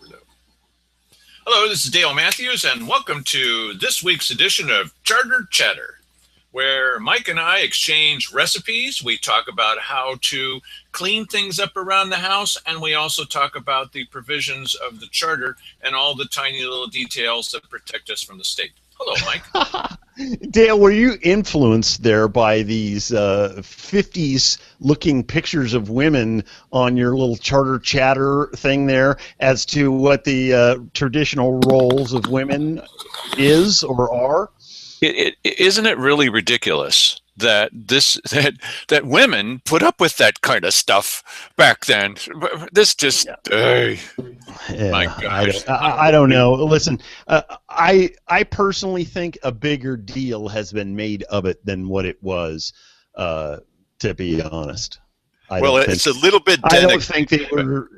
never know. Hello, this is Dale Matthews, and welcome to this week's edition of Charter Chatter, where Mike and I exchange recipes. We talk about how to clean things up around the house, and we also talk about the provisions of the charter and all the tiny little details that protect us from the state. Hello, Mike. Dale, were you influenced there by these 50s looking pictures of women on your little Charter Chatter thing there as to what the traditional roles of women is or are? Isn't it really ridiculous that that women put up with that kind of stuff back then? This just, my gosh. I don't know. Listen, I personally think a bigger deal has been made of it than what it was, to be honest. It's a little bit. I don't think they were.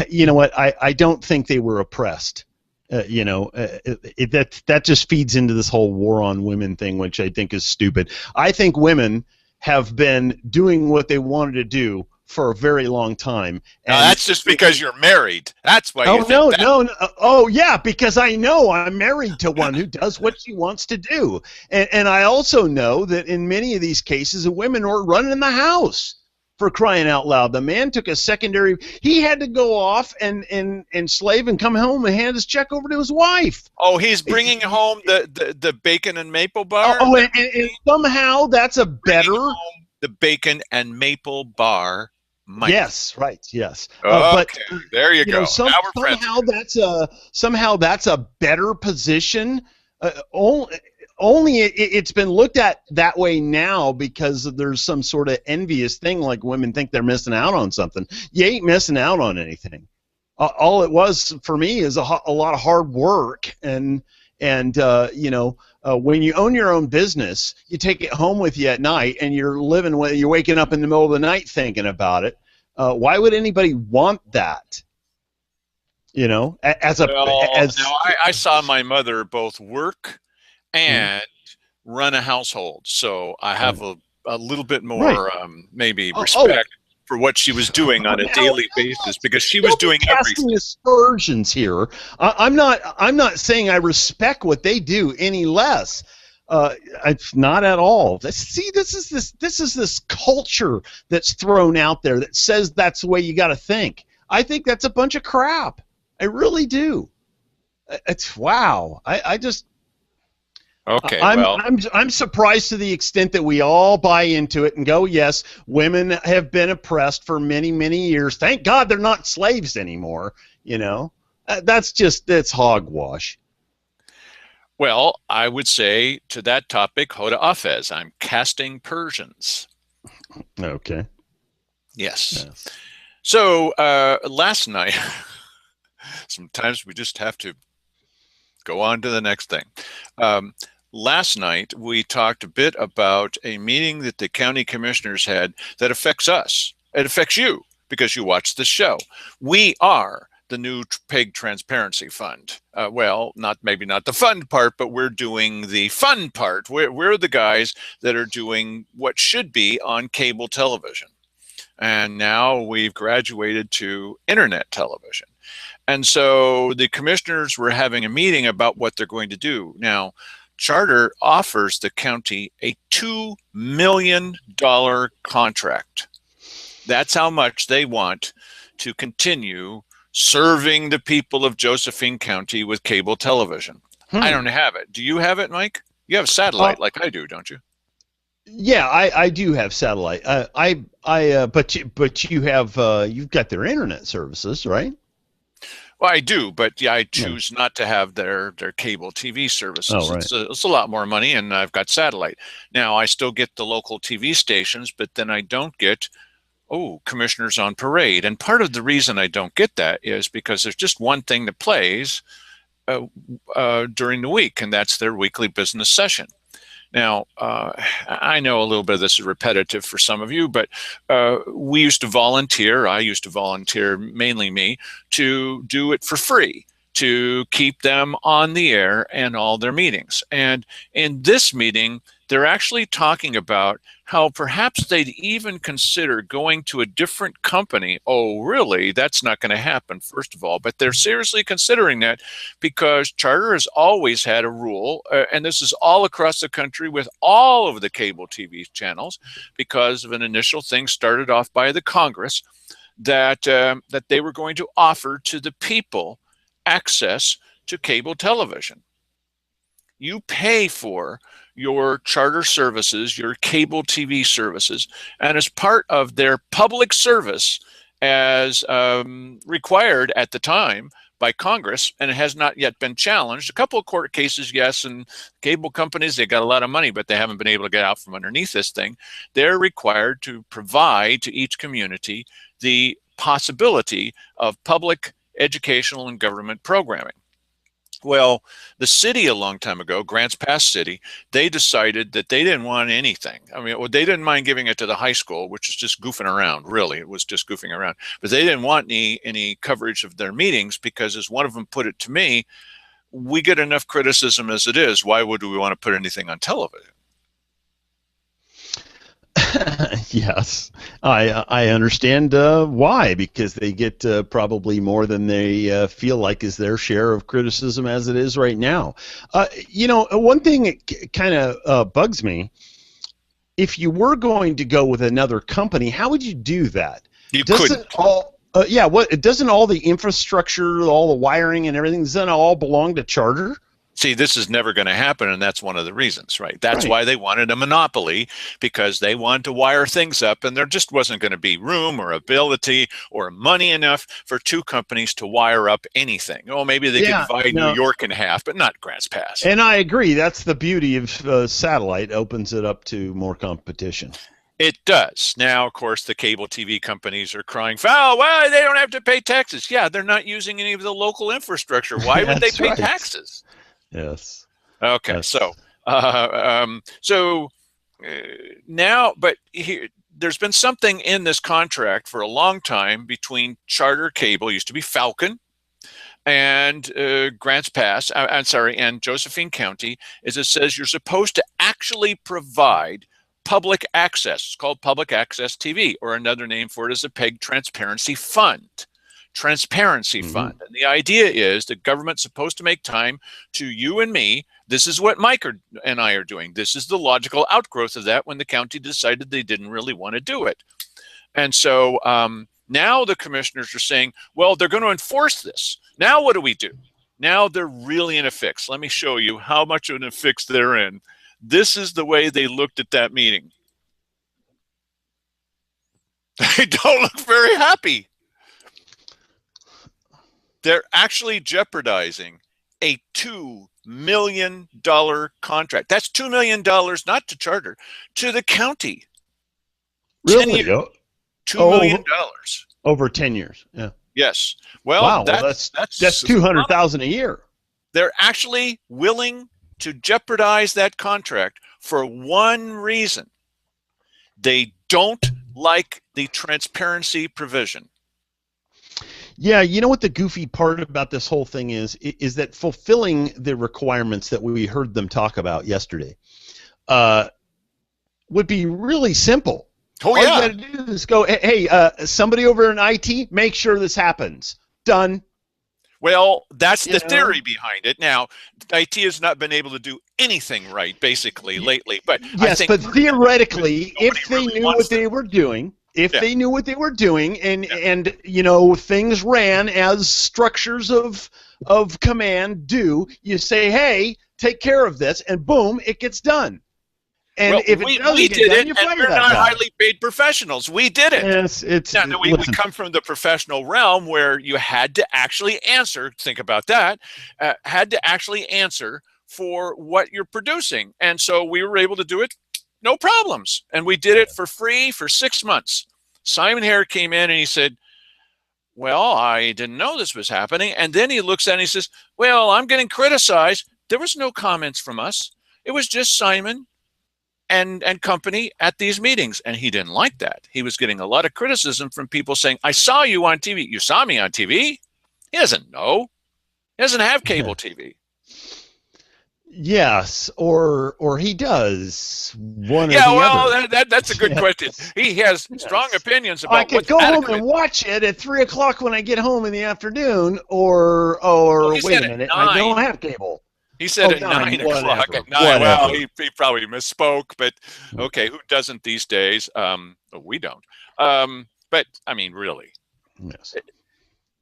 You know what? I don't think they were oppressed. That just feeds into this whole war on women thing, which I think is stupid. I think women have been doing what they wanted to do for a very long time. And that's just because you're married. That's why. No. Oh, yeah, because I know I'm married to one who does what she wants to do, and I also know that in many of these cases, the women are running the house. For crying out loud, the man took a secondary. He had to go off and slave and come home and hand his check over to his wife. Oh, he's bringing home the bacon and maple bar. Oh, and somehow that's a better. The bacon and maple bar. Mike. Yes, right. Yes. But there you go. Somehow that's a better position. Only it's been looked at that way now because there's some sort of envious thing, like women think they're missing out on something. You ain't missing out on anything. All it was for me is a lot of hard work, and when you own your own business, you take it home with you at night, and you're waking up in the middle of the night thinking about it. Why would anybody want that? I saw my mother both work and run a household, so I have a little bit more maybe respect for what she was doing on a daily basis, because she was doing everything. Aspersions here. I'm not saying I respect what they do any less. It's not at all. This is this culture that's thrown out there that says that's the way you got to think. I think that's a bunch of crap. I really do. It's wow. I just. Okay, I'm surprised to the extent that we all buy into it and go, yes, women have been oppressed for many, many years. Thank God they're not slaves anymore. That's hogwash. Well, I would say to that topic, Hoda Hafez, I'm casting Persians. Okay. Yes. So last night, sometimes we just have to go on to the next thing. Last night, we talked a bit about a meeting that the county commissioners had that affects us. It affects you because you watch the show. We are the new PEG Transparency Fund. Maybe not the fund part, but we're doing the fun part. We're the guys that are doing what should be on cable television. And now we've graduated to internet television. And so the commissioners were having a meeting about what they're going to do. Now, Charter offers the county a $2 million contract. That's how much they want to continue serving the people of Josephine County with cable television. I don't have it. Do you have it, Mike? You have satellite like I do, don't you? Yeah, I do have satellite. But you have you've got their internet services, right? Well, I do, but I choose not to have their cable TV services. Oh, right. It's a lot more money, and I've got satellite. Now, I still get the local TV stations, but then I don't get, Commissioners on Parade. And part of the reason I don't get that is because there's just one thing that plays during the week, and that's their weekly business session. Now, I know a little bit of this is repetitive for some of you, but we used to volunteer. I used to volunteer, mainly me, to do it for free. to keep them on the air and all their meetings. And in this meeting, they're actually talking about how perhaps they'd even consider going to a different company. Oh, really? That's not going to happen, first of all. But they're seriously considering that because Charter has always had a rule, and this is all across the country with all of the cable TV channels, because of an initial thing started off by the Congress, that they were going to offer to the people access to cable television. You pay for your charter services, your cable TV services, and as part of their public service, as required at the time by Congress, and it has not yet been challenged. A couple of court cases, yes, and cable companies, they got a lot of money, but they haven't been able to get out from underneath this thing. They're required to provide to each community the possibility of public educational and government programming. Well, the city a long time ago, Grants Pass City, they decided that they didn't want anything. I mean, well, they didn't mind giving it to the high school, which is just goofing around, really. It was just goofing around. But they didn't want any coverage of their meetings because, as one of them put it to me, we get enough criticism as it is. Why would we want to put anything on television? Yes, I understand why, because they get probably more than they feel like is their share of criticism as it is right now. One thing that kind of bugs me, if you were going to go with another company, how would you do that? You couldn't. Doesn't all the infrastructure, all the wiring and everything, doesn't it all belong to Charter? See, this is never going to happen, and that's one of the reasons, right? That's why they wanted a monopoly, because they wanted to wire things up, and there just wasn't going to be room or ability or money enough for two companies to wire up anything. Oh, maybe they could divide New York in half, but not Grants Pass. And I agree. That's the beauty of satellite. Opens it up to more competition. It does. Now, of course, the cable TV companies are crying foul. Well, they don't have to pay taxes. Yeah, they're not using any of the local infrastructure. Why would they pay taxes? Yes. Okay. Yes. Now, but here, there's been something in this contract for a long time between Charter Cable, used to be Falcon, and Grants Pass. And Josephine County, is it says you're supposed to actually provide public access. It's called Public Access TV, or another name for it is a PEG Transparency Fund. Transparency Fund. And the idea is the government's supposed to make time to you and me. This is what Mike and I are doing. This is the logical outgrowth of that when the county decided they didn't really want to do it. And so now the commissioners are saying, well, they're going to enforce this. Now what do we do? Now they're really in a fix. Let me show you how much of a fix they're in. This is the way they looked at that meeting. They don't look very happy. They're actually jeopardizing a $2 million contract. That's $2 million, not to Charter, to the county. Really? $2 million. Over 10 years, yeah. Yes. Well, wow, that's $200,000 a year. They're actually willing to jeopardize that contract for one reason. They don't like the transparency provision. Yeah, you know what the goofy part about this whole thing is that fulfilling the requirements that we heard them talk about yesterday would be really simple. Oh, yeah. All you got to do is go, hey, somebody over in IT, make sure this happens. Done. Well, that's the theory behind it. Now, IT has not been able to do anything right, basically, lately. But yes, I think but theoretically, if they knew what they were doing, they knew what they were doing, and you know, things ran as structures of command do, you say, hey, take care of this, and boom, it gets done. And if it doesn't get done, you fire that guy. We're not highly paid professionals. We did it. Yes, we come from the professional realm where you had to actually answer. Think about that. Had to actually answer for what you're producing, and so we were able to do it, no problems. And we did it for free for 6 months. Simon Hare came in and he said, "Well, I didn't know this was happening." And then he looks at it and he says, "Well, I'm getting criticized." There was no comments from us. It was just Simon and company at these meetings, and he didn't like that. He was getting a lot of criticism from people saying, "I saw you on TV." You saw me on TV? He doesn't know. He doesn't have cable TV. Yes, or he does one or Yeah, the well, other. that's a good question. He has strong Yes. opinions I about could what's go home adequate. and watch it at 3 o'clock when I get home in the afternoon, Well, or he wait said a at minute, I 9. don't have cable. He said Oh, at 9 o'clock. whatever, At 9. Well, whatever. he probably misspoke, but okay, who doesn't these days? We don't. But I mean, really, Yes.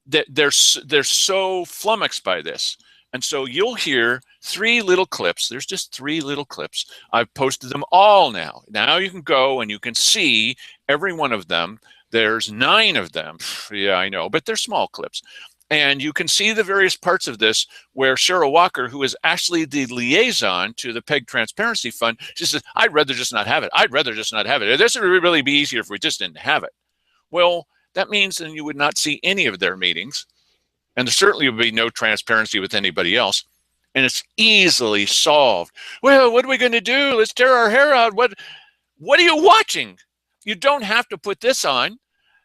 they're so flummoxed by this. And so you'll hear 3 little clips. There's just 3 little clips. I've posted them all now. Now you can go and you can see every one of them. There's 9 of them. Yeah, I know, but they're small clips. And you can see the various parts of this where Cheryl Walker, who is actually the liaison to the PEG Transparency Fund, she says, I'd rather just not have it. I'd rather just not have it. This would really be easier if we just didn't have it. Well, that means then you would not see any of their meetings. And there certainly would be no transparency with anybody else. And it's easily solved. Well, what are we going to do? Let's tear our hair out. What are you watching? You don't have to put this on.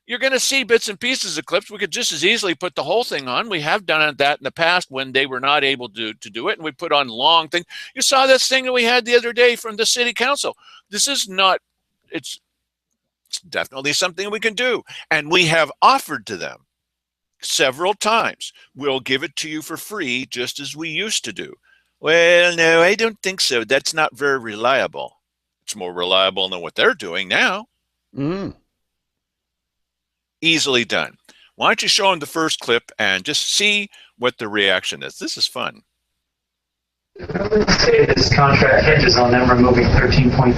You're going to see bits and pieces of clips. We could just as easily put the whole thing on. We have done that in the past when they were not able to do it, and we put on long things. You saw this thing that we had the other day from the city council. This is not, it's definitely something we can do. And we have offered to them several times, we'll give it to you for free, just as we used to do. Well, no, I don't think so. That's not very reliable. It's more reliable than what they're doing now. Easily done. Why don't you show them the first clip and just see what the reaction is? This is fun. Say this contract hinges on them removing 13.2.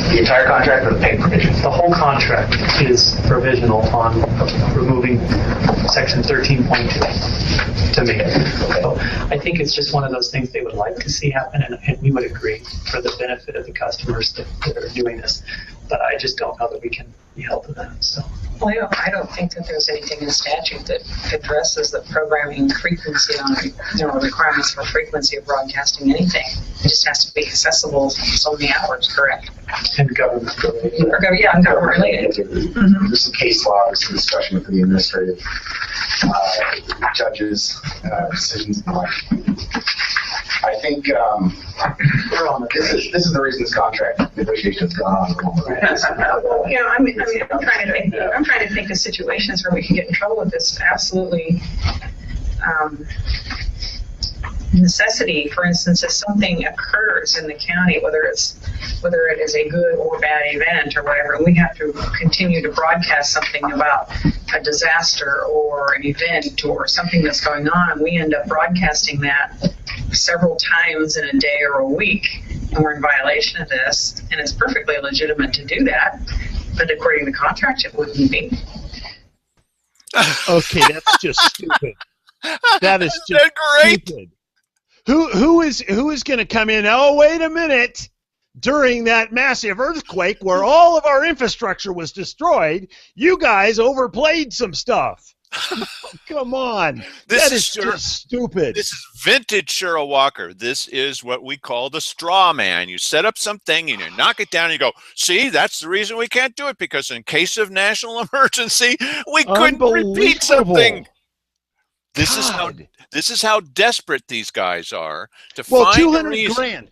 The entire contract or the pay provision? The whole contract is provisional on removing section 13.2 to me. So I think it's just one of those things they would like to see happen, and we would agree for the benefit of the customers that are doing this. But I just don't know that we can be held to that. So. Well, I don't think that there's anything in statute that addresses the programming frequency on, requirements for frequency of broadcasting anything. It just has to be accessible so many hours, correct? And government related. Yeah, and government related. There's some case law, there's some discussion with the administrative judges, decisions. I think this is the reason this contract negotiation has gone on. I'm trying to think of situations where we can get in trouble with this absolutely necessity. For instance, if something occurs in the county, whether it is a good or bad event or whatever, and we have to continue to broadcast something about a disaster or an event or something that's going on, and we end up broadcasting that several times in a day or a week, and we're in violation of this, and it's perfectly legitimate to do that, but according to the contract, it wouldn't be. Okay, that's just stupid. That is just great. Stupid. Who is going to come in? Oh, wait a minute! During that massive earthquake where all of our infrastructure was destroyed, you guys overplayed some stuff. Come on. That is just stupid. This is vintage Cheryl Walker. This is what we call the straw man. You set up something and you knock it down and you go, see, that's the reason we can't do it, because in case of national emergency, we couldn't repeat something. This is how desperate these guys are to find 200 grand.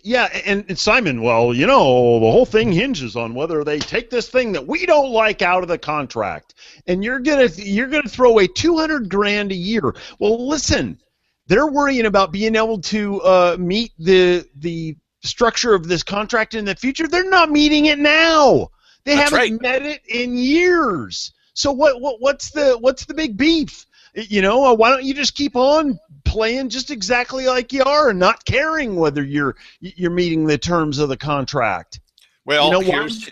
Yeah, and Simon, well, the whole thing hinges on whether they take this thing that we don't like out of the contract, and you're gonna throw away 200 grand a year. Well, listen, they're worrying about being able to meet the structure of this contract in the future. They're not meeting it now. They haven't met it in years. So what's the big beef? Why don't you just keep on playing just exactly like you are and not caring whether you're meeting the terms of the contract? Well,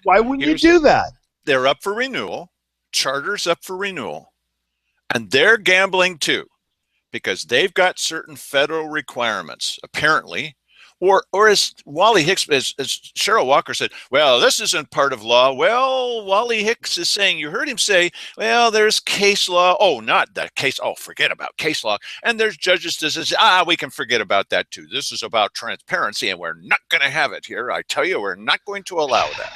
why wouldn't you do that? They're up for renewal. Charter's up for renewal. And they're gambling too, because they've got certain federal requirements, apparently. Or as Wally Hicks, as Cheryl Walker said, well, this isn't part of law. Well, Wally Hicks is saying, you heard him say, well, there's case law. Oh, not that case. Oh, forget about case law. And there's judges that says, we can forget about that too. This is about transparency, and we're not going to have it here. I tell you, we're not going to allow that.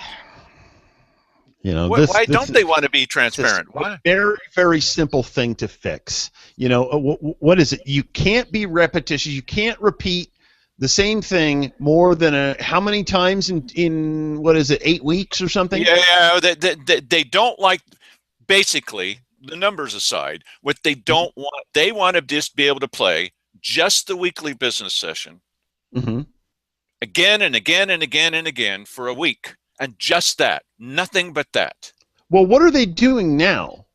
You know, Why don't they want to be transparent? A very, very simple thing to fix. You know, what is it? You can't be repetitious. You can't repeat the same thing more than how many times in what is it, 8 weeks or something? Yeah, they don't like, basically, the numbers aside, what they don't want, they want to just be able to play just the weekly business session again and again and again and again for a week. And just that, nothing but that. Well, what are they doing now?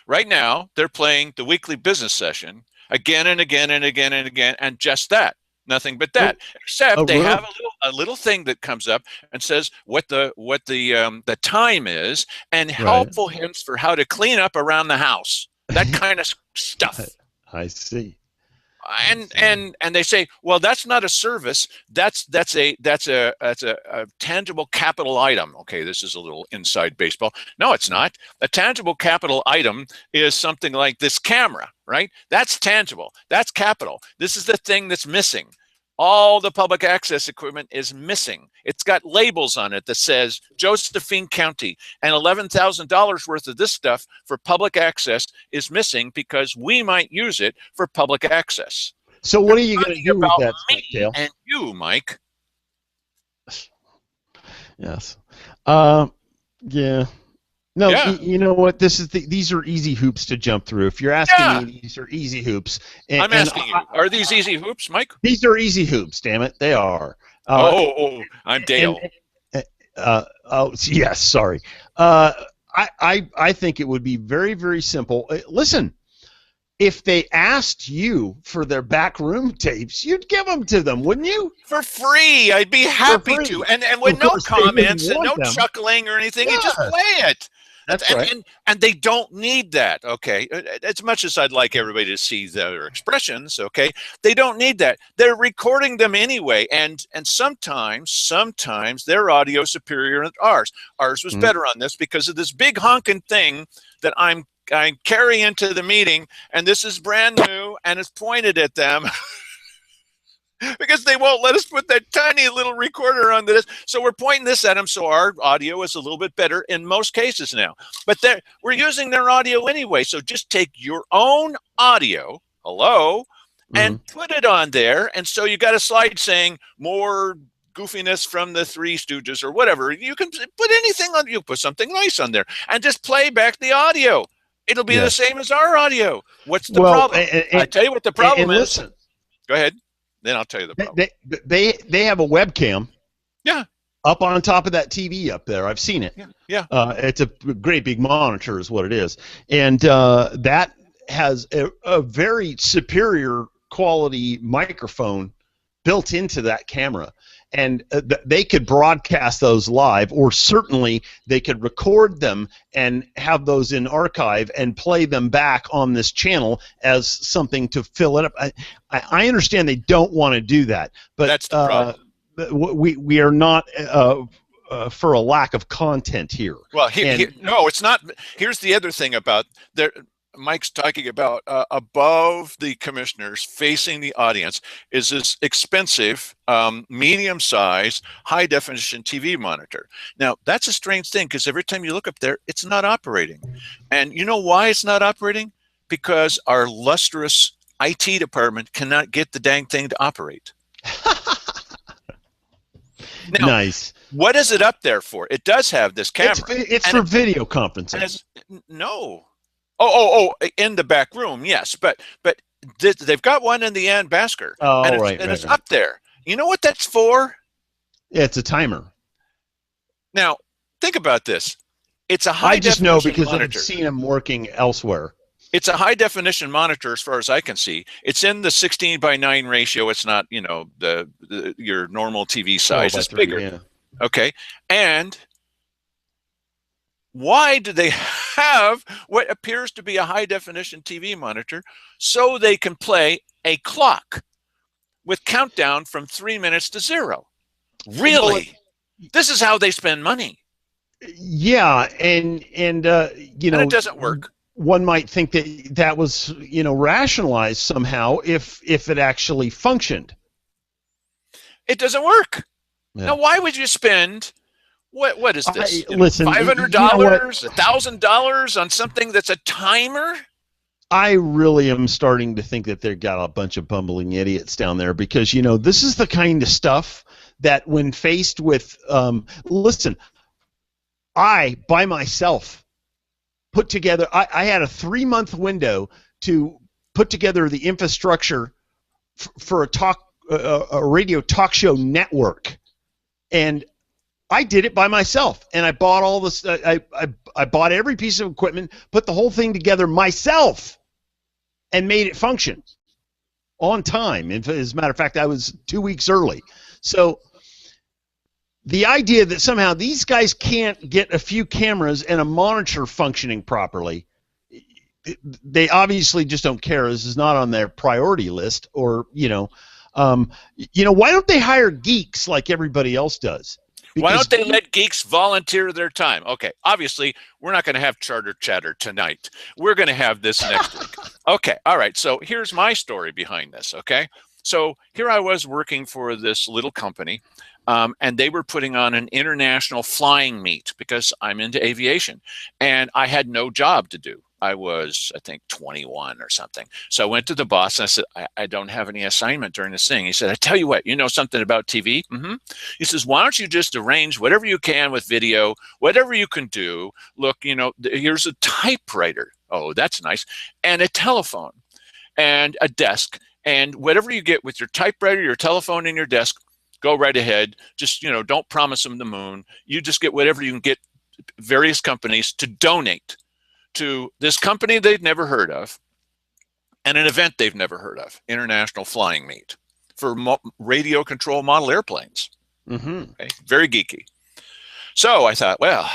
Right now, they're playing the weekly business session again and again and again and again, and just that, nothing but that. Except they have a little thing that comes up and says what the time is and helpful hints for how to clean up around the house. That kind of stuff. I see. And they say, well, that's not a service. That's a tangible capital item. Okay, this is a little inside baseball. No, it's not. A tangible capital item is something like this camera, right? That's tangible. That's capital. This is the thing that's missing. All the public access equipment is missing. It's got labels on it that says Josephine County, and $11,000 worth of this stuff for public access is missing because we might use it for public access. So what are you going to do with that, Dale? And you, Mike. Yes. Yeah. No, you know what? These are easy hoops to jump through. If you're asking me, these are easy hoops. I'm asking you, are these easy hoops, Mike? These are easy hoops, damn it. They are. I'm Dale. Yes, sorry. I think it would be very, very simple. Listen, if they asked you for their backroom tapes, you'd give them to them, wouldn't you? For free. I'd be happy to. And with no comments and no chuckling or anything, you just play it. That's right. And they don't need that, okay? As much as I'd like everybody to see their expressions, okay? They don't need that. They're recording them anyway, and sometimes their audio is superior to ours. Ours was better on this because of this big honking thing that I carry into the meeting, and this is brand new, and it's pointed at them. Because they won't let us put that tiny little recorder on this. So we're pointing this at them, so our audio is a little bit better in most cases now. But we're using their audio anyway, so just take your own audio, and put it on there. And so you got a slide saying more goofiness from the Three Stooges or whatever. You can put anything on, you put something nice on there, and just play back the audio. It'll be the same as our audio. What's the problem? I tell you what the problem is. Listen. Go ahead. Then I'll tell you the problem. They have a webcam. Yeah. Up on top of that TV up there. I've seen it. Yeah. It's a great big monitor is what it is. And that has a very superior quality microphone built into that camera. And they could broadcast those live, or certainly they could record them and have those in archive and play them back on this channel as something to fill it up. I understand they don't want to do that, but that's the problem. We are not for a lack of content here. Well, no, it's not. Here's the other thing about there. Mike's talking about above the commissioners, facing the audience, is this expensive, medium-sized, high-definition TV monitor. Now, that's a strange thing because every time you look up there, it's not operating. And you know why it's not operating? Because our lustrous IT department cannot get the dang thing to operate. Now, nice. What is it up there for? It does have this camera. It's for video conferencing. No. In the back room, yes, but they've got one in the Ann Basker, and it's up there. You know what that's for? Yeah, it's a timer. Now, think about this. It's a high. I just know because monitor. I've seen them working elsewhere. It's a high definition monitor, as far as I can see. It's in the 16:9 ratio. It's not, your normal TV size. It's bigger. Yeah. Okay, and why do they have what appears to be a high-definition TV monitor? So they can play a clock with countdown from 3 minutes to 0. Really? This is how they spend money. Yeah, and and it doesn't work. One might think that was rationalized somehow if it actually functioned. It doesn't work. Yeah. Now, why would you spend What is this? Listen, $500, $1,000 on something that's a timer? I really am starting to think that they've got a bunch of bumbling idiots down there because, this is the kind of stuff that when faced with, listen, I, by myself, put together, I had a 3-month window to put together the infrastructure for a radio talk show network. And I did it by myself, and I bought all this. I bought every piece of equipment, put the whole thing together myself, and made it function on time. And as a matter of fact, I was 2 weeks early. So the idea that somehow these guys can't get a few cameras and a monitor functioning properly, they obviously just don't care. This is not on their priority list, or why don't they hire geeks like everybody else does? Why don't they let geeks volunteer their time? Okay, obviously, we're not going to have Charter Chatter tonight. We're going to have this next week. Okay, all right, so here's my story behind this, okay? So here I was working for this little company, and they were putting on an international flying meet because I'm into aviation, and I had no job to do. I was, I think, 21 or something. So I went to the boss and I said, I don't have any assignment during this thing. He said, I tell you what, you know something about TV? He says, why don't you just arrange whatever you can with video, whatever you can do. Look, here's a typewriter. Oh, that's nice. And a telephone and a desk. And whatever you get with your typewriter, your telephone, and your desk, go right ahead. Just, don't promise them the moon. You just get whatever you can get various companies to donate to this company they've never heard of and an event they've never heard of, International Flying Meet, for radio control model airplanes. Okay, very geeky. So I thought, well,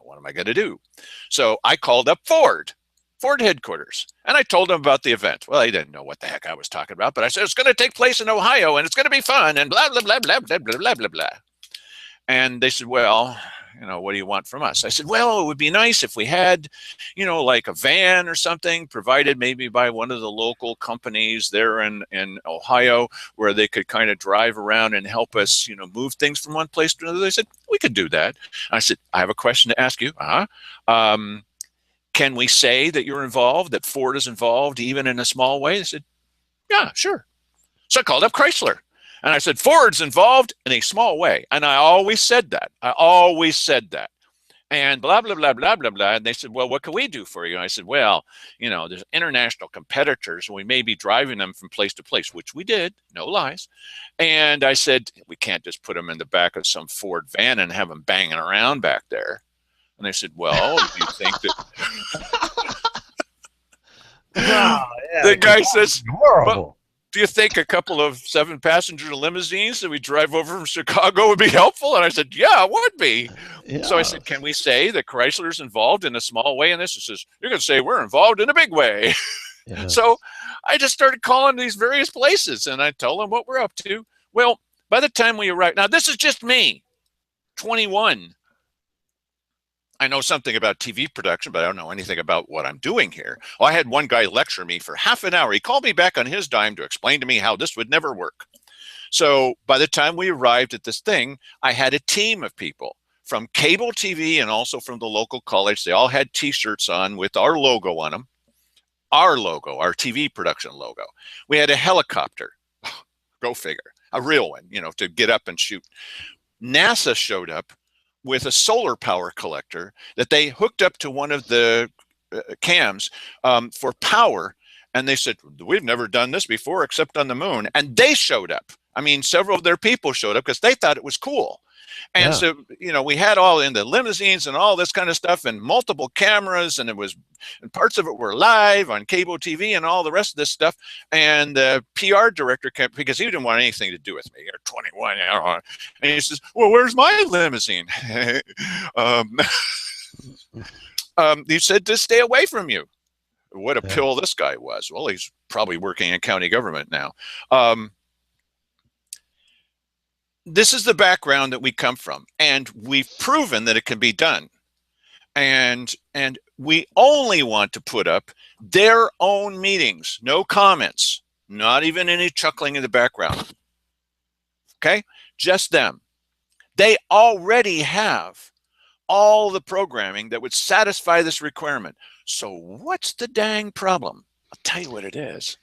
what am I going to do? So I called up Ford headquarters, and I told them about the event. Well, they didn't know what the heck I was talking about, but I said, it's going to take place in Ohio, and it's going to be fun, and blah, blah, blah, blah, blah, blah, blah, blah, blah. And they said, well, what do you want from us? I said, well, it would be nice if we had, like a van or something provided maybe by one of the local companies there in Ohio, where they could kind of drive around and help us, move things from one place to another. They said, we could do that. I said, I have a question to ask you. Can we say that you're involved, that Ford is involved, even in a small way? They said, yeah, sure. So I called up Chrysler. And I said, Ford's involved in a small way. And I always said that. And blah, blah, blah, blah, blah, blah. And they said, well, what can we do for you? And I said, well, there's international competitors, and we may be driving them from place to place, which we did, no lies. And I said, we can't just put them in the back of some Ford van and have them banging around back there. And they said, well, do you think that... The guy says, horrible. Do you think a couple of 7-passenger limousines that we drive over from Chicago would be helpful? And I said, yeah, it would be. Yeah. So I said, can we say that Chrysler's involved in a small way in this? He says, you're going to say we're involved in a big way. Yeah. So I just started calling these various places, and I told them what we're up to. Well, by the time we arrived, now this is just me, 21. I know something about TV production, but I don't know anything about what I'm doing here. Well, I had one guy lecture me for half an hour. He called me back on his dime to explain to me how this would never work. So by the time we arrived at this thing, I had a team of people from cable TV and also from the local college. They all had T-shirts on with our logo on them. Our logo, our TV production logo. We had a helicopter, go figure, a real one, to get up and shoot. NASA showed up with a solar power collector that they hooked up to one of the cams for power. And they said, we've never done this before except on the moon. And they showed up. I mean, several of their people showed up because they thought it was cool. And so, we had all in the limousines and all this kind of stuff and multiple cameras, and and parts of it were live on cable TV and all the rest of this stuff. And the PR director kept, because he didn't want anything to do with me. You're 21, and he says, well, where's my limousine? He said to stay away from you. What a pill this guy was. Well, he's probably working in county government now. This is the background that we come from, and we've proven that it can be done. And we only want to put up their own meetings, no comments, not even any chuckling in the background. Okay? Just them. They already have all the programming that would satisfy this requirement. So what's the dang problem? I'll tell you what it is.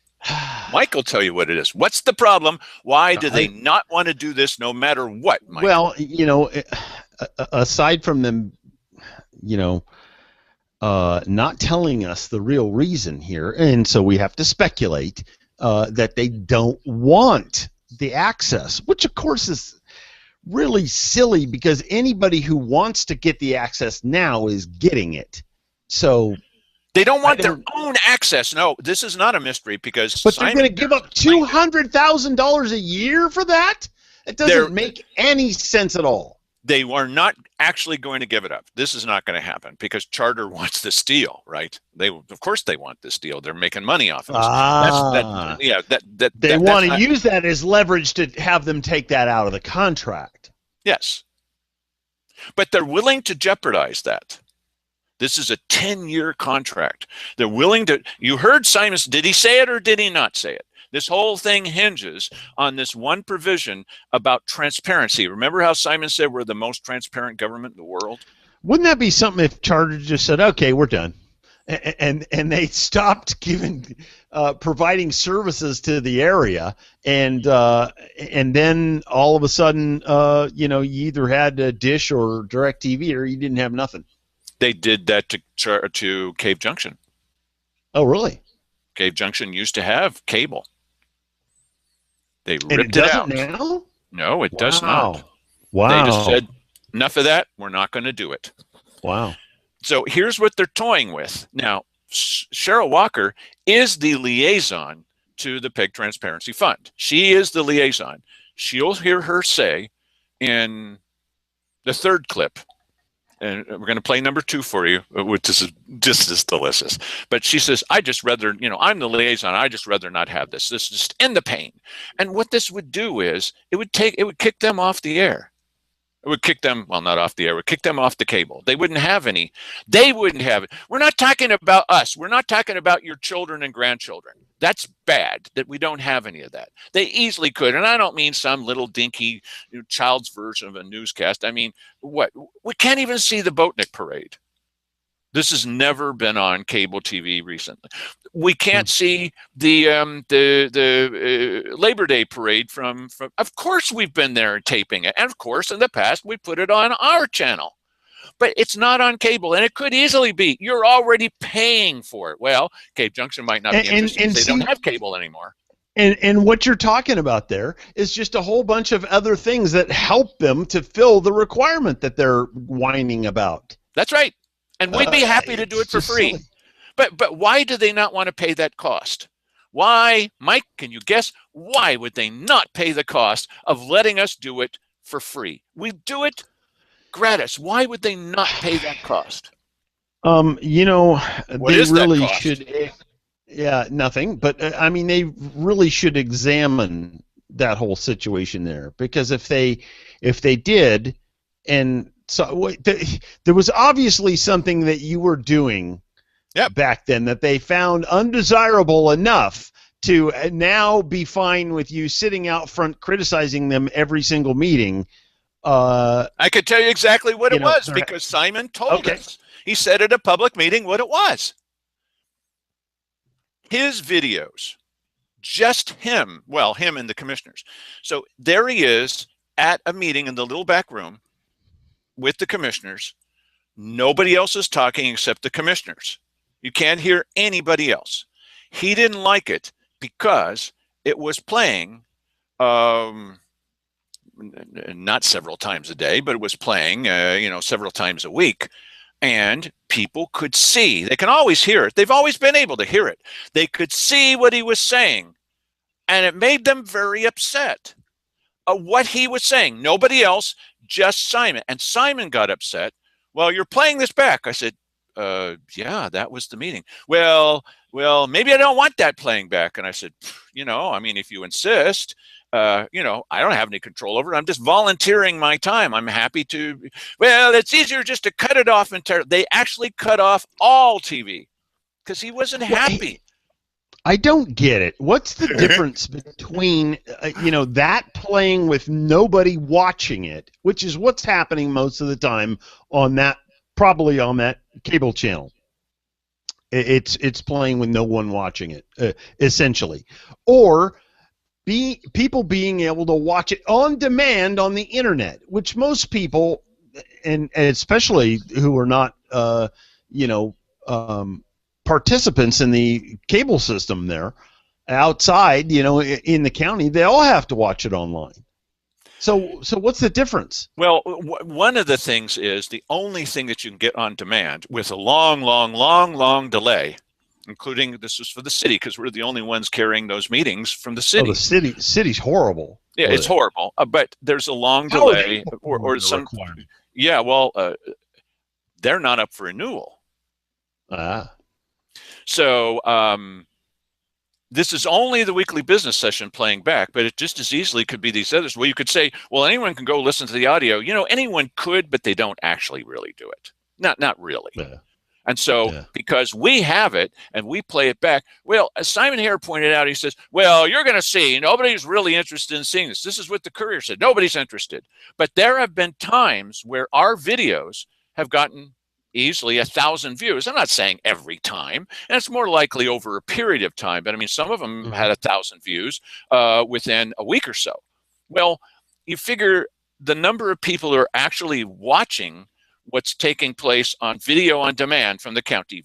Mike will tell you what it is. What's the problem? Why do they not want to do this no matter what, Mike? Well, aside from them, not telling us the real reason here, and so we have to speculate that they don't want the access, which of course is really silly because anybody who wants to get the access now is getting it. So they don't want their own access. No, this is not a mystery because. But they're going to give up $200,000 a year for that? It doesn't make any sense at all. They are not actually going to give it up. This is not going to happen because Charter wants this deal, right? Of course they want this deal. They're making money off of this. They want to use that as leverage to have them take that out of the contract. Yes. But they're willing to jeopardize that. This is a 10-year contract. They're willing to. You heard Simon. Did he say it or did he not say it? This whole thing hinges on this one provision about transparency. Remember how Simon said we're the most transparent government in the world? Wouldn't that be something if Charter just said, okay, we're done, and they stopped providing services to the area, and then all of a sudden, you either had a Dish or DirecTV or you didn't have nothing. They did that to Cave Junction. Oh, really? Cave Junction used to have cable. They ripped it doesn't out. Now? No, it does not. Wow. They just said, enough of that. We're not going to do it. Wow. So here's what they're toying with. Now, Cheryl Walker is the liaison to the PEG Transparency Fund. She is the liaison. She'll hear her say in the third clip, and we're going to play number 2 for you, which is just as delicious. But she says, I just rather, I'm the liaison. I just rather not have this. This is just end the pain. And what this would do is it would kick them off the air. It would kick them, well, not off the air. It would kick them off the cable. They wouldn't have any. They wouldn't have it. We're not talking about us. We're not talking about your children and grandchildren. That's bad that we don't have any of that. They easily could. And I don't mean some little dinky child's version of a newscast. I mean, what? We can't even see the Boatnik parade. This has never been on cable TV recently. We can't see the Labor Day parade from. Of course, we've been there taping it, and of course, in the past, we put it on our channel. But it's not on cable, and it could easily be. You're already paying for it. Well, Cave Junction might not be interested because they don't have cable anymore. And what you're talking about there is just a whole bunch of other things that help them to fill the requirement that they're whining about. That's right. And we'd be happy to do it for free. Silly. But why do they not want to pay that cost? Why, Mike, can you guess? Why would they not pay the cost of letting us do it for free? We do it gratis. Why would they not pay that cost? What they is really that cost? should. Yeah, nothing. But I mean, they really should examine that whole situation there, because if they did, and so there was obviously something that you were doing back then that they found undesirable enough to now be fine with you sitting out front criticizing them every single meeting. I could tell you exactly what it was because Simon told us. He said at a public meeting what it was. His videos, just him, well, him and the commissioners. So there he is at a meeting in the little back room with the commissioners. Nobody else is talking except the commissioners. You can't hear anybody else. He didn't like it because it was playing, not several times a day, but it was playing, several times a week. And people could see. They can always hear it. They've always been able to hear it. They could see what he was saying. And it made them very upset. What he was saying. Nobody else, just Simon. And Simon got upset. Well, you're playing this back. I said, yeah, that was the meeting. Well, maybe I don't want that playing back. And I said, if you insist, I don't have any control over it. I'm just volunteering my time. I'm happy to. Well, it's easier just to cut it off entirely. They actually cut off all TV because he wasn't happy. I don't get it. What's the difference between, that playing with nobody watching it, which is what's happening most of the time probably on that cable channel. It's playing with no one watching it, essentially. Or people being able to watch it on demand on the internet, which most people, and especially who are not, participants in the cable system there outside, in the county, they all have to watch it online. So what's the difference? Well, one of the things is the only thing that you can get on demand with a long delay, including this is for the city because we're the only ones carrying those meetings from the city. Oh, the city's horrible. Yeah, it's horrible. But there's a long delay or some. Yeah, well, they're not up for renewal. So this is only the weekly business session playing back, but it just as easily could be these others. Well, you could say, well, anyone can go listen to the audio. Anyone could, but they don't actually really do it. Not really. Yeah. And so because we have it and we play it back, well, as Simon Hare pointed out, he says, well, you're going to see nobody's really interested in seeing this. This is what the Courier said. Nobody's interested. But there have been times where our videos have gotten easily 1,000 views. I'm not saying every time, and it's more likely over a period of time, but I mean, some of them had 1,000 views within a week or so. Well, you figure the number of people who are actually watching what's taking place on video on demand from the county,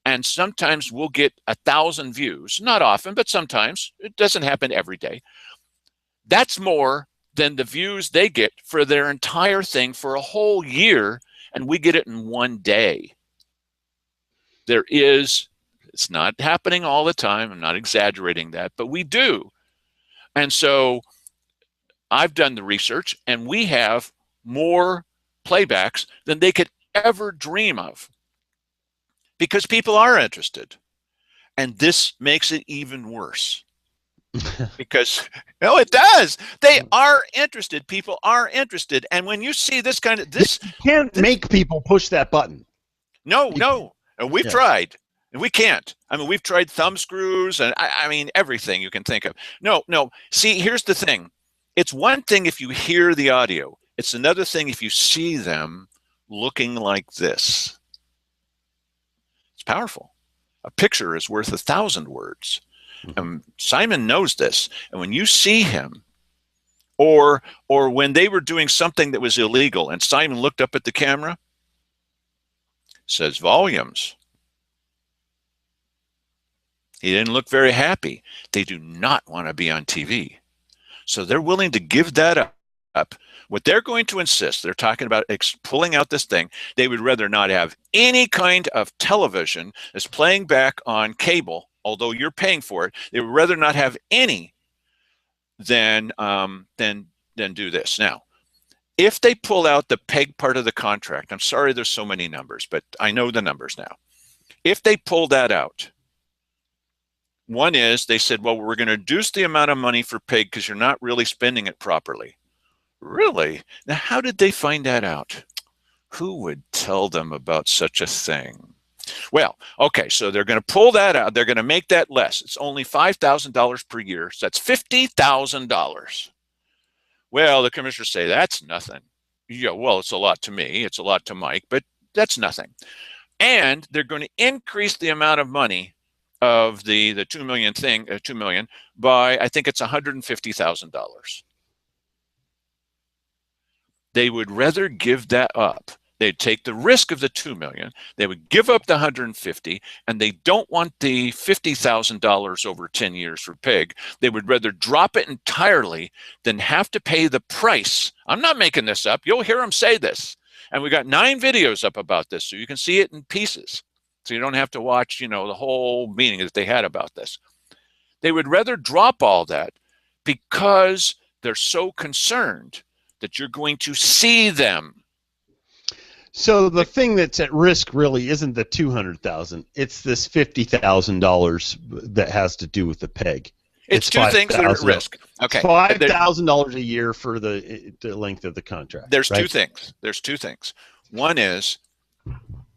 and sometimes we'll get 1,000 views, not often, but sometimes. It doesn't happen every day. That's more than the views they get for their entire thing for a whole year, and we get it in one day. It's not happening all the time. I'm not exaggerating that, but we do. And so I've done the research, and we have more playbacks than they could ever dream of because people are interested. And this makes it even worse. Because it does. They are interested. People are interested. And when you see this kind of you can't make people push that button. No. And we've tried. And we can't. I mean, we've tried thumb screws and I mean everything you can think of. No. See, here's the thing. It's one thing if you hear the audio. It's another thing if you see them looking like this. It's powerful. A picture is worth 1,000 words. Simon knows this, and when you see him, or when they were doing something that was illegal, and Simon looked up at the camera, says volumes. He didn't look very happy. They do not want to be on TV, so they're willing to give that up. What they're going to insist, they're talking about pulling out this thing. They would rather not have any kind of television that's playing back on cable. Although you're paying for it, they would rather not have any than do this. Now, if they pull out the PEG part of the contract, I'm sorry there's so many numbers, but I know the numbers now. If they pull that out, one is they said, well, we're going to reduce the amount of money for PEG because you're not really spending it properly. Really? Now, how did they find that out? Who would tell them about such a thing? Well, okay, so they're going to pull that out. They're going to make that less. It's only $5,000 per year. So that's $50,000. Well, the commissioners say that's nothing. Yeah, well, it's a lot to me. It's a lot to Mike, but that's nothing. And they're going to increase the amount of money of the $2 million thing, $2 million by, I think it's $150,000. They would rather give that up. They'd take the risk of the $2 million. They would give up the $150,000, and they don't want the $50,000 over 10 years for PEG. They would rather drop it entirely than have to pay the price. I'm not making this up. You'll hear them say this. And we got 9 videos up about this, so you can see it in pieces. So you don't have to watch, the whole meeting that they had about this. They would rather drop all that because they're so concerned that you're going to see them. So the thing that's at risk really isn't the $200,000. It's this $50,000 that has to do with the PEG. It's two things that are at risk. Okay, $5,000 a year for the length of the contract. There's two things. One is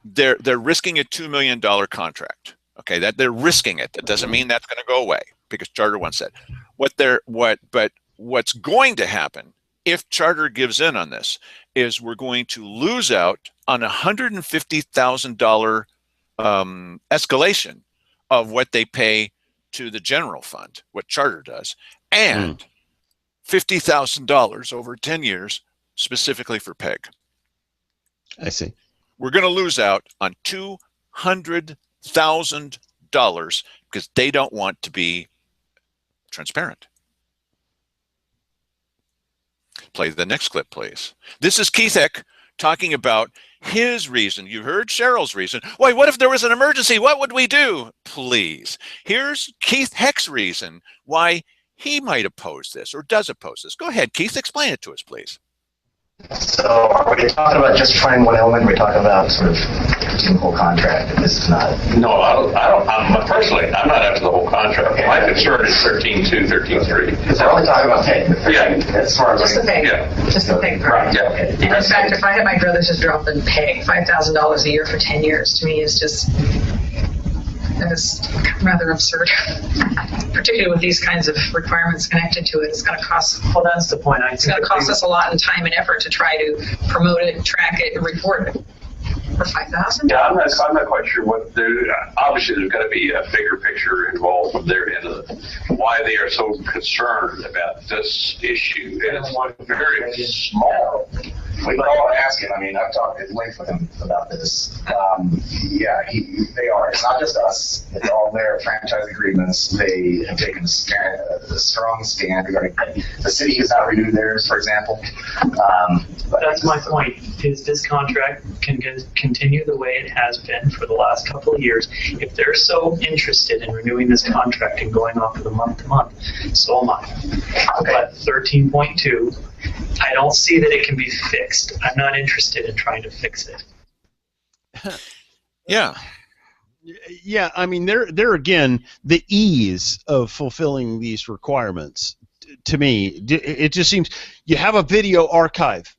they're risking a $2 million contract. Okay, that they're risking it. That doesn't mean that's going to go away because Charter wants that. What's going to happen if Charter gives in on this is we're going to lose out on $150,000 escalation of what they pay to the general fund, what Charter does, and $50,000 over 10 years specifically for PEG. I see. We're going to lose out on $200,000 because they don't want to be transparent. Play the next clip, please. This is Keith Heck talking about his reason. You heard Cheryl's reason. Why, what if there was an emergency? What would we do? Please. Here's Keith Heck's reason why he might oppose this or does oppose this. Go ahead, Keith. Explain it to us, please. So are we talking about just trying one element? We're talking about sort of the whole contract. This is not. No, I don't. Personally, I'm not after the whole contract. Okay. My concern is 13.2, 13.3. Because we're only talking about pay. Yeah. As far as Just the pay. Yeah. Just the pay part. Right. Yeah. Okay. And in fact, if I had my druthers just drop in pay, $5,000 a year for 10 years to me is just, that is rather absurd. Particularly with these kinds of requirements connected to it, it's going to cost. Well, that's the point. It's going to cost us a lot in time and effort to try to promote it, track it, and report it. For $5,000? Yeah, I'm not quite sure what obviously there's got to be a bigger picture involved from their end of why they are so concerned about this issue. And it's very small. We can all ask him. I mean, I've talked at length with him about this. Yeah, they are. It's not just us. It's all their franchise agreements. They have taken a strong stand regarding the city has not renewed theirs, for example. But that's my point. Is this contract can continue the way it has been for the last couple of years? If they're so interested in renewing this contract and going off of the month to month, so am I. Okay. But 13.2. I don't see that it can be fixed. I'm not interested in trying to fix it. Yeah. Yeah, I mean, there again, the ease of fulfilling these requirements, to me, it just seems you have a video archive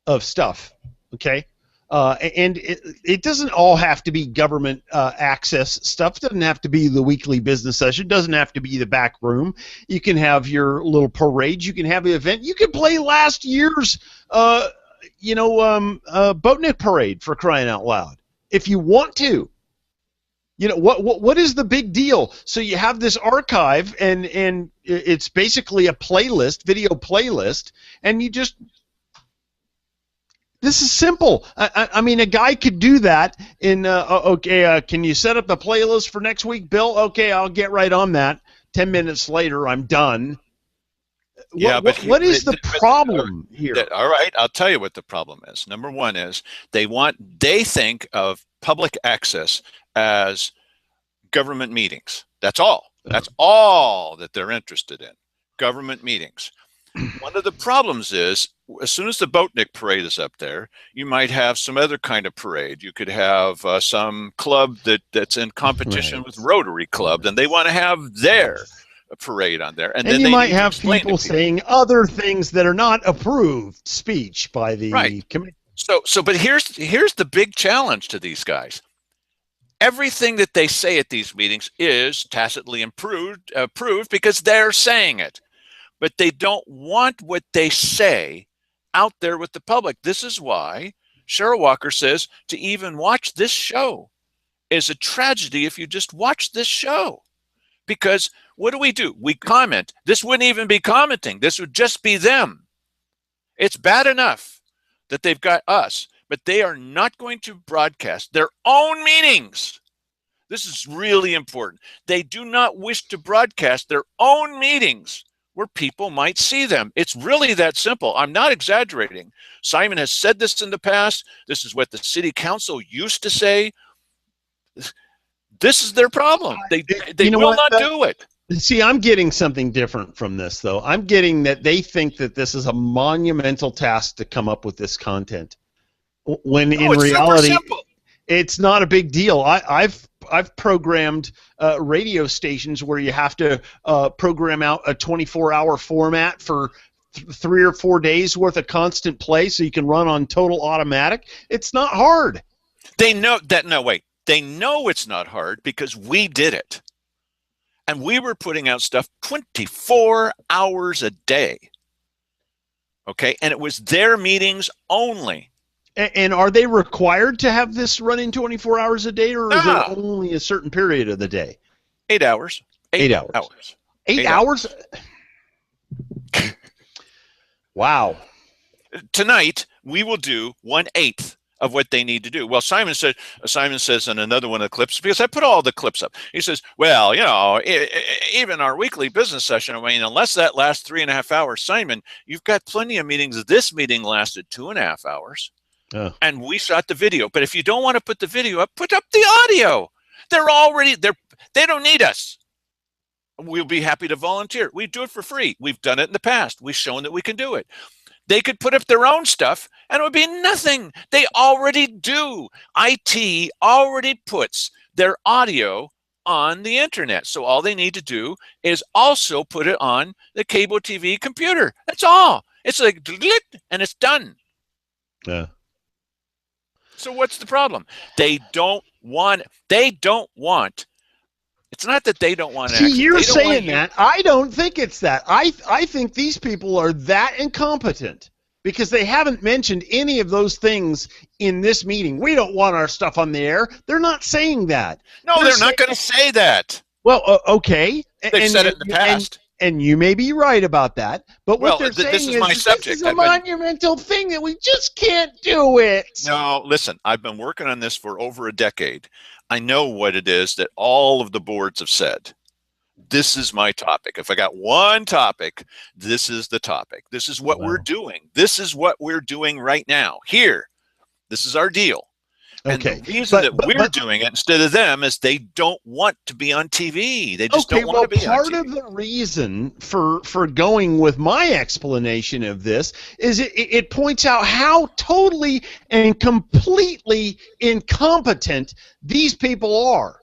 of stuff, okay? And it doesn't all have to be government access stuff. It doesn't have to be the weekly business session. It doesn't have to be the back room. You can have your little parade. You can have the event. You can play last year's, Boatnik parade, for crying out loud, if you want to. You know, what is the big deal? So you have this archive, and it's basically a playlist, video playlist, and you just. This is simple. I mean, a guy could do that in, can you set up the playlist for next week, Bill? Okay, I'll get right on that. 10 minutes later, I'm done. Yeah, what is the problem here? All right, I'll tell you what the problem is. Number one is they think of public access as government meetings. That's all. That's all that they're interested in, government meetings. One of the problems is, as soon as the Boatnik parade is up there, you might have some other kind of parade. You could have some club that's in competition with Rotary Club, and they want to have their parade on there. And then you might have people saying other things that are not approved speech by the committee. But here's the big challenge to these guys. Everything that they say at these meetings is tacitly approved because they're saying it. But they don't want what they say out there with the public. This is why Cheryl Walker says to even watch this show is a tragedy if you just watch this show. Because what do? We comment. This wouldn't even be commenting. This would just be them. It's bad enough that they've got us, but they are not going to broadcast their own meetings. This is really important. They do not wish to broadcast their own meetings where people might see them. It's really that simple. I'm not exaggerating. Simon has said this in the past. This is what the city council used to say. This is their problem. They will not do it. See, I'm getting something different from this, though. I'm getting that they think that this is a monumental task to come up with this content, when in reality, it's not a big deal. I've programmed radio stations where you have to program out a 24-hour format for 3 or 4 days worth of constant play so you can run on total automatic. It's not hard. They know that. No, wait. They know it's not hard because we did it. And we were putting out stuff 24 hours a day. Okay. And it was their meetings only. And are they required to have this running 24 hours a day, or is it only a certain period of the day? 8 hours. 8 hours. 8 hours? Wow. Tonight, we will do 1/8 of what they need to do. Well, Simon says in another one of the clips, because I put all the clips up, he says, well, you know, even our weekly business session, I mean, unless that lasts 3.5 hours, Simon, you've got plenty of meetings. This meeting lasted 2.5 hours. And we shot the video. But if you don't want to put the video up, put up the audio. They don't need us. We'll be happy to volunteer. We do it for free. We've done it in the past. We've shown that we can do it. They could put up their own stuff and it would be nothing. They already do. IT already puts their audio on the internet. So all they need to do is also put it on the cable TV computer. That's all. It's like, and it's done. Yeah. So what's the problem? They don't want. It's not that they don't want. See, you're saying that. I don't think it's that. I think these people are that incompetent because they haven't mentioned any of those things in this meeting. We don't want our stuff on the air. They're not saying that. No, they're not going to say that. Well, okay. They've said it in the past. And you may be right about that, but what they're saying this is my subject. This is a monumental thing that we just can't do it. No, listen, I've been working on this for over a decade. I know what it is that all of the boards have said. This is my topic. If I got one topic, this is the topic. This is what we're doing. This is what we're doing right now. Here, this is our deal. Okay. And the reason that we're doing it instead of them is they don't want to be on TV. They just don't want to be on TV. Part of the reason for going with my explanation of this is it points out how totally and completely incompetent these people are.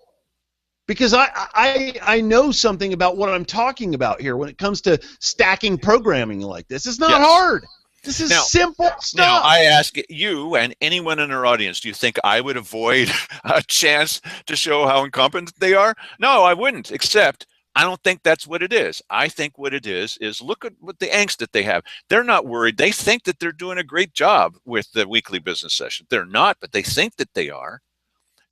Because I know something about what I'm talking about here when it comes to stacking programming like this. It's not hard. This is simple stuff. Now, I ask you and anyone in our audience, do you think I would avoid a chance to show how incompetent they are? No, I wouldn't, except I don't think that's what it is. I think what it is look at what the angst that they have. They're not worried. They think that they're doing a great job with the weekly business session. They're not, but they think that they are.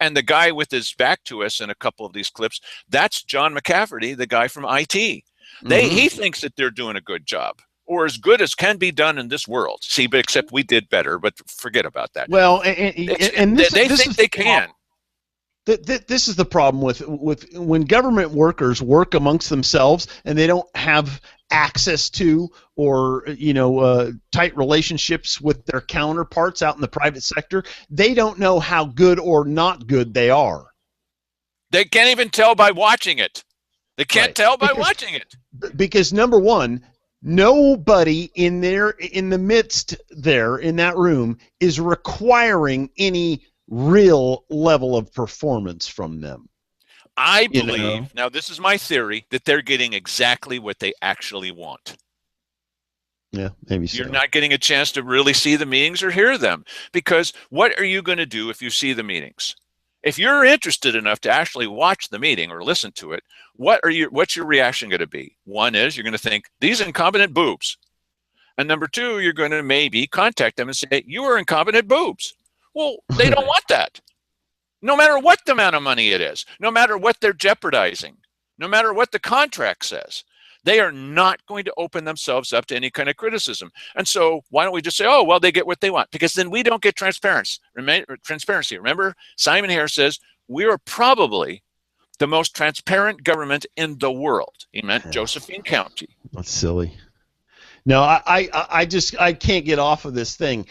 And the guy with his back to us in a couple of these clips, that's John McCafferty, the guy from IT. He thinks that they're doing a good job. Or as good as can be done in this world. See, but except we did better, but forget about that. Well, and they think they can. This is the problem with when government workers work amongst themselves and they don't have access to or tight relationships with their counterparts out in the private sector. They don't know how good or not good they are. They can't even tell by watching it. They can't tell by watching it. Because number one, nobody in the midst there in that room is requiring any real level of performance from them. I believe, now this is my theory, that they're getting exactly what they actually want. Yeah, maybe so. You're not getting a chance to really see the meetings or hear them. Because what are you going to do if you see the meetings? If you're interested enough to actually watch the meeting or listen to it, what's your reaction going to be? One is you're going to think, these incompetent boobs. And number two, you're going to maybe contact them and say, you are incompetent boobs. Well, they don't want that. No matter what the amount of money it is, no matter what they're jeopardizing, no matter what the contract says, they are not going to open themselves up to any kind of criticism. And so why don't we just say, oh, well, they get what they want? Because then we don't get transparency. Remember, Simon Harris says, we are probably the most transparent government in the world. He meant Josephine County. That's silly. No, I can't get off of this thing.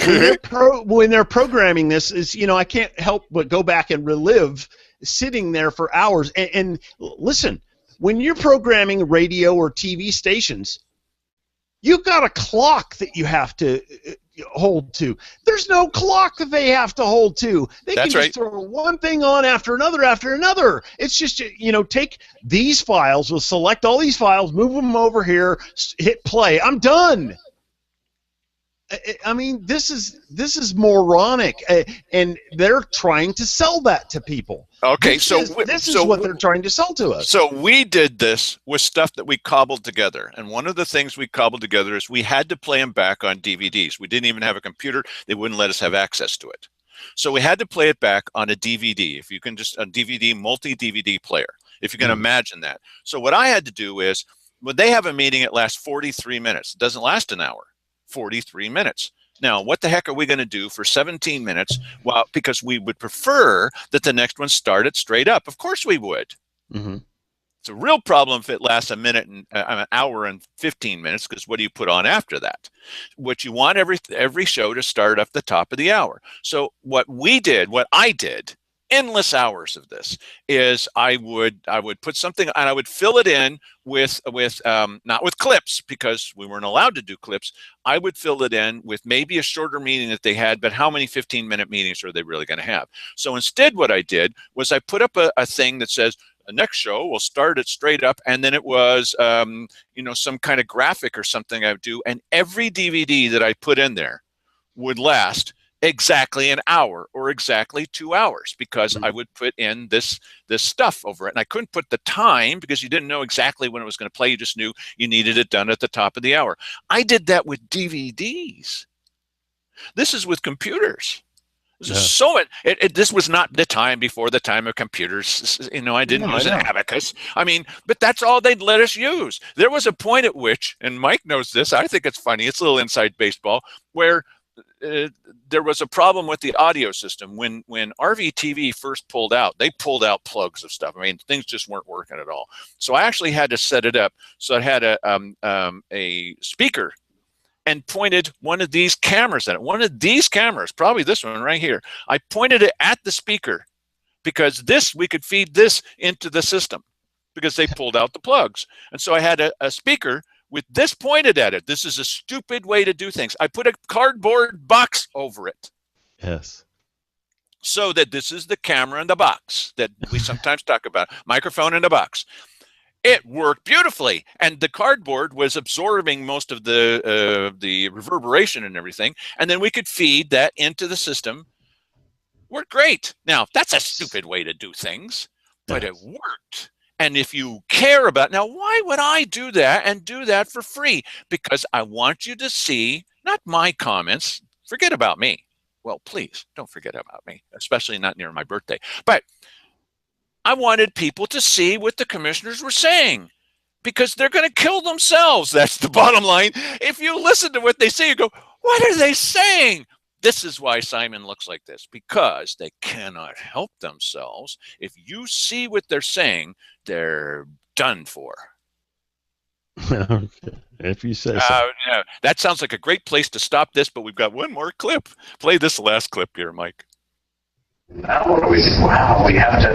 When they're programming this, I can't help but go back and relive sitting there for hours. And listen, when you're programming radio or TV stations, you've got a clock that you have to hold to. There's no clock that they have to hold to. They can just throw one thing on after another. It's just, take these files, we'll select all these files, move them over here, hit play. I'm done. I mean, this is moronic, and they're trying to sell that to people. Okay, this is what they're trying to sell to us. So we did this with stuff that we cobbled together, and one of the things we cobbled together is we had to play them back on DVDs. We didn't even have a computer; they wouldn't let us have access to it. So we had to play it back on a DVD. If you can just a DVD, multi-DVD player, if you can imagine that. So what I had to do is, when they have a meeting, it lasts 43 minutes. It doesn't last an hour. 43 minutes. Now, what the heck are we going to do for 17 minutes? Well, because we would prefer that the next one started straight up. Of course we would. Mm-hmm. It's a real problem if it lasts a minute and an hour and 15 minutes, because what do you put on after that? What you want every show to start up the top of the hour. So what I did, endless hours of this, is I would put something and I would fill it in with not with clips, because we weren't allowed to do clips. I would fill it in with maybe a shorter meeting that they had, but how many 15-minute meetings are they really going to have? So instead what I did was I put up a thing that says, the next show will start it straight up, and then it was some kind of graphic or something I would do, and every DVD that I put in there would last exactly an hour or exactly 2 hours, because I would put in this stuff over it. And I couldn't put the time because you didn't know exactly when it was going to play. You just knew you needed it done at the top of the hour. I did that with DVDs. This is with computers. This was not the time before the time of computers. I didn't use an abacus. I mean, but that's all they'd let us use. There was a point at which, and Mike knows this, I think it's funny, it's a little inside baseball, where there was a problem with the audio system. When RVTV first pulled out, they pulled out plugs of stuff. I mean, things just weren't working at all. So I actually had to set it up so it had a speaker and pointed one of these cameras at it. One of these cameras, probably this one right here. I pointed it at the speaker because we could feed this into the system because they pulled out the plugs. And so I had a speaker with this pointed at it. This is a stupid way to do things. I put a cardboard box over it. Yes. So that this is the camera in the box that we sometimes talk about, microphone in the box. It worked beautifully, and the cardboard was absorbing most of the reverberation and everything, and then we could feed that into the system. Worked great. Now, that's a stupid way to do things, but it worked. And if you care about, now, why would I do that and do that for free? Because I want you to see, not my comments, forget about me. Well, please don't forget about me, especially not near my birthday. But I wanted people to see what the commissioners were saying, because they're going to kill themselves. That's the bottom line. If you listen to what they say, you go, what are they saying? This is why Simon looks like this, because they cannot help themselves. If you see what they're saying, they're done for. Okay. If you say so. Yeah, that sounds like a great place to stop this, but we've got one more clip. Play this last clip here, Mike. Now we have to.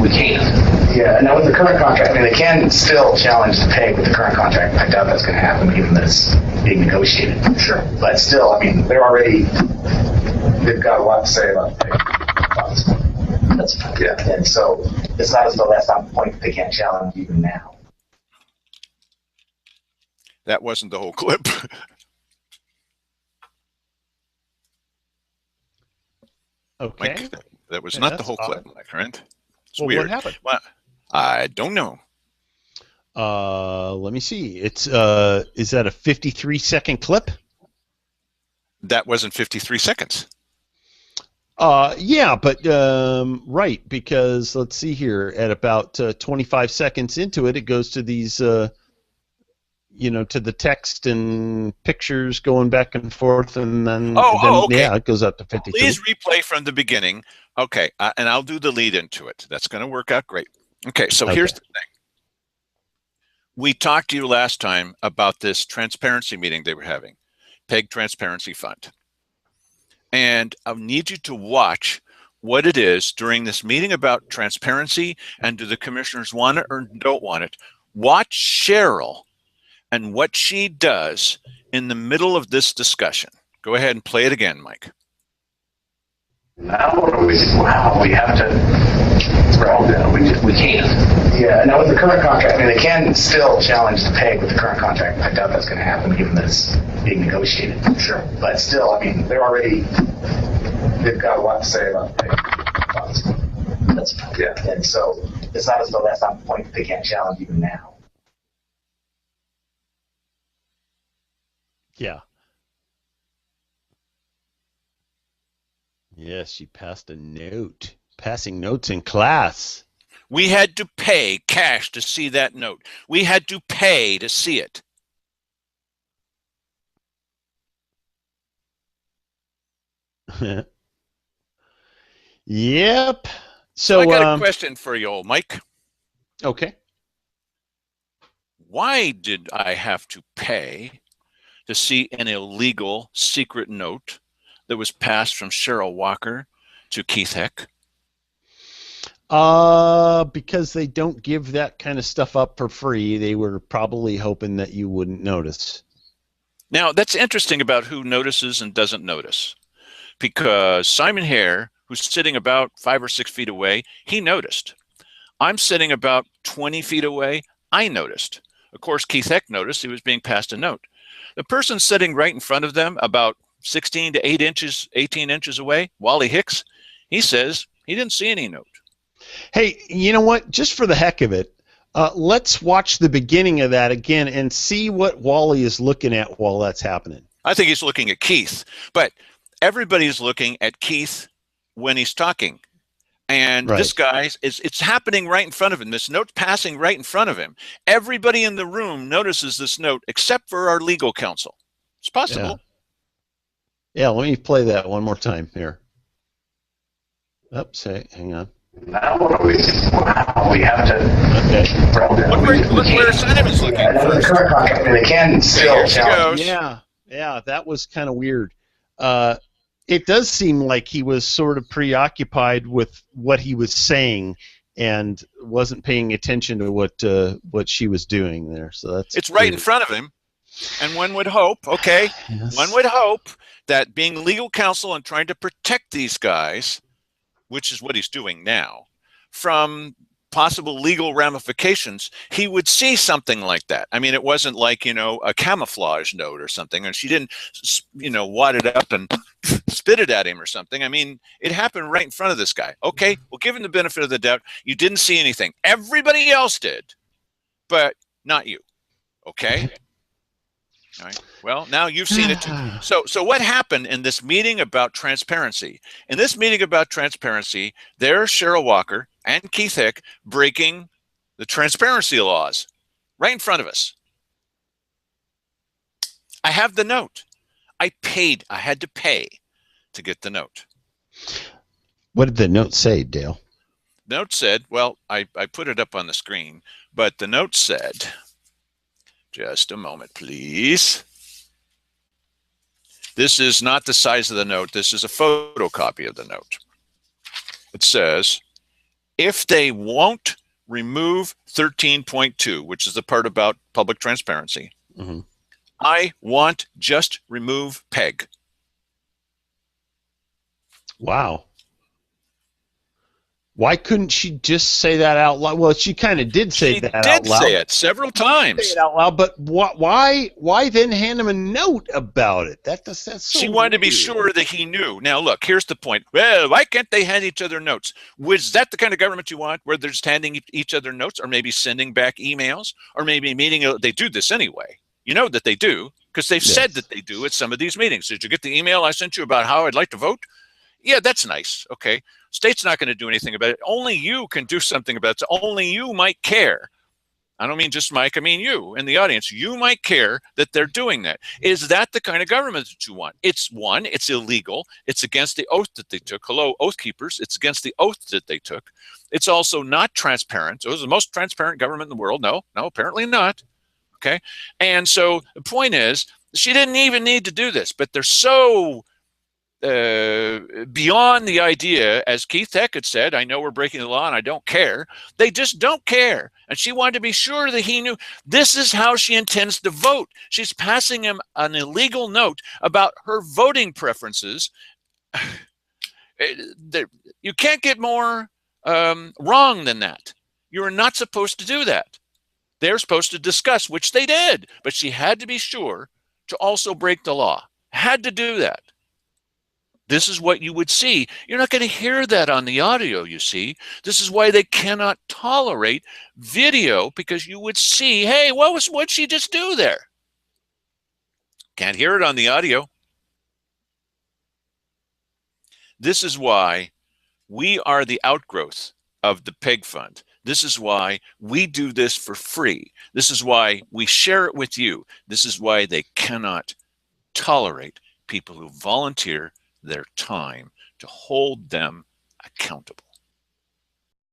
We can't. Yeah, now with the current contract, I mean, they can still challenge the pay with the current contract. I doubt that's going to happen, even though it's being negotiated. Sure. But still, I mean, they've got a lot to say about the pay. That's fine. Yeah. And so it's not as though that's not the point that they can't challenge even now. That wasn't the whole clip. Okay. Mike, that was not the whole clip, my friend. It's well, weird. What happened? Well, I don't know. Let me see. It's is that a 53-second clip? That wasn't 53 seconds. Yeah, but right, because let's see here. At about 25 seconds into it, it goes to these, to the text and pictures going back and forth, and then, okay. Yeah, it goes up to 53. Please replay from the beginning. Okay, and I'll do the lead into it. That's going to work out great. Okay, so here's the thing. We talked to you last time about this transparency meeting they were having, PEG Transparency Fund. And I need you to watch what it is during this meeting about transparency, and do the commissioners want it or don't want it. Watch Cheryl and what she does in the middle of this discussion. Go ahead and play it again, Mike. Now what do we do? Wow, we have to, well, we can't. Yeah, now with the current contract, I mean, they can still challenge the peg with the current contract. I doubt that's going to happen given that it's being negotiated. Sure. But still, I mean, they've got a lot to say about the peg. That's fine. Yeah. And so it's not as though that's not the point that they can't challenge even now. Yeah. Yes, she passed a note. Passing notes in class. We had to pay cash to see that note. We had to pay to see it. Yep. So I got a question for you, old Mike. Okay. Why did I have to pay to see an illegal secret note that was passed from Cheryl Walker to Keith Heck? Because they don't give that kind of stuff up for free. They were probably hoping that you wouldn't notice. Now, that's interesting about who notices and doesn't notice. Because Simon Hare, who's sitting about 5 or 6 feet away, he noticed. I'm sitting about 20 feet away. I noticed. Of course, Keith Heck noticed he was being passed a note. The person sitting right in front of them, about 16 to 18 inches away, Wally Hicks, he says he didn't see any note. Hey, you know what? Just for the heck of it, let's watch the beginning of that again and see what Wally is looking at while that's happening. I think he's looking at Keith, but everybody's looking at Keith when he's talking. And Right. This guy, it's happening right in front of him. This note's passing right in front of him. Everybody in the room notices this note except for our legal counsel. It's possible. Yeah, let me play that one more time here. Oops, hang on. Now what do we do? Wow, we have to, Okay. Look where Simon's looking Yeah, now with the first. current contract, I mean, they can still Here she challenge. goes. Yeah, that was kind of weird. It does seem like he was sort of preoccupied with what he was saying and wasn't paying attention to what she was doing there. So It's right in front of him. And one would hope, okay, Yes. one would hope that being legal counsel and trying to protect these guys, which is what he's doing now, from possible legal ramifications, he would see something like that. I mean, it wasn't like, a camouflage note or something, and she didn't, wad it up and spit it at him or something. I mean, it happened right in front of this guy. Okay, well, give him the benefit of the doubt. You didn't see anything. Everybody else did, but not you. Okay? All right. Well, now you've seen it too. So what happened in this meeting about transparency? In this meeting about transparency, there's Cheryl Walker and Keith Heck breaking the transparency laws right in front of us. I have the note. I had to pay to get the note. What did the note say, Dale? The note said, well, I put it up on the screen, but the note said, just a moment, please. This is not the size of the note. This is a photocopy of the note. It says, if they won't remove 13.2, which is the part about public transparency, I want just remove PEG. Wow. Why couldn't she just say that out loud? Well, she kind of did say that out loud. She did say it several times. Say it out loud, but why then hand him a note about it? That's so She wanted to be sure that he knew. Now, look, here's the point. Well, why can't they hand each other notes? Was that the kind of government you want, where they're just handing each other notes, or maybe sending back emails, or maybe meeting? They do this anyway. You know that they do, because they've said that they do at some of these meetings. Did you get the email I sent you about how I'd like to vote? Yeah, that's nice. Okay. State's not going to do anything about it. Only you can do something about it. So only you might care. I don't mean just Mike. I mean you in the audience. You might care that they're doing that. Is that the kind of government that you want? It's illegal. It's against the oath that they took. Hello, oath keepers. It's against the oath that they took. It's also not transparent. It was the most transparent government in the world. No, apparently not. Okay. And so the point is, she didn't even need to do this, but they're so beyond the idea, as Keith Heck had said, I know we're breaking the law and I don't care. They just don't care. And she wanted to be sure that he knew this is how she intends to vote. She's passing him an illegal note about her voting preferences. You can't get more wrong than that. You're not supposed to do that. They're supposed to discuss, which they did, but she had to be sure to also break the law. Had to do that. This is what you would see. You're not going to hear that on the audio, you see. This is why they cannot tolerate video, because you would see, hey, what'd she just do there? Can't hear it on the audio. This is why we are the outgrowth of the PEG Fund. This is why we do this for free. This is why we share it with you. This is why they cannot tolerate people who volunteer their time to hold them accountable.